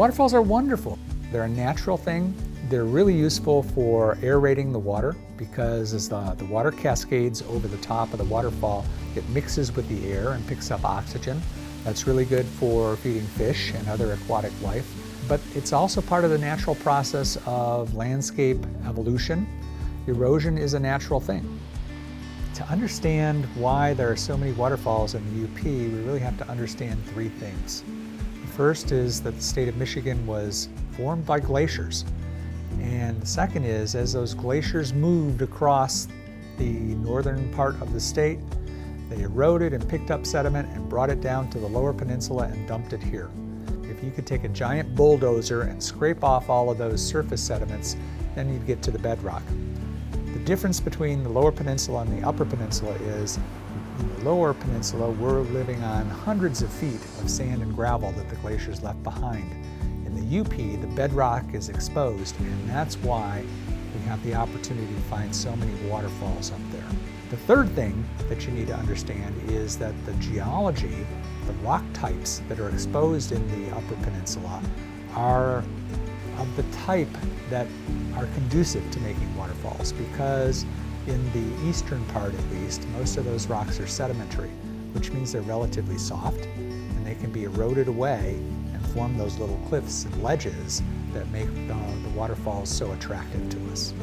Waterfalls are wonderful. They're a natural thing. They're really useful for aerating the water because as the water cascades over the top of the waterfall, it mixes with the air and picks up oxygen. That's really good for feeding fish and other aquatic life. But it's also part of the natural process of landscape evolution. Erosion is a natural thing. To understand why there are so many waterfalls in the UP, we really have to understand three things. The first is that the state of Michigan was formed by glaciers. And the second is, as those glaciers moved across the northern part of the state, they eroded and picked up sediment and brought it down to the Lower Peninsula and dumped it here. If you could take a giant bulldozer and scrape off all of those surface sediments, then you'd get to the bedrock. The difference between the Lower Peninsula and the Upper Peninsula is in the Lower Peninsula, we're living on hundreds of feet of sand and gravel that the glaciers left behind. In the UP, the bedrock is exposed, and that's why we have the opportunity to find so many waterfalls up there. The third thing that you need to understand is that the geology, the rock types that are exposed in the Upper Peninsula are of the type that are conducive to making waterfalls, because in the eastern part at least, most of those rocks are sedimentary, which means they're relatively soft and they can be eroded away and form those little cliffs and ledges that make the waterfalls so attractive to us.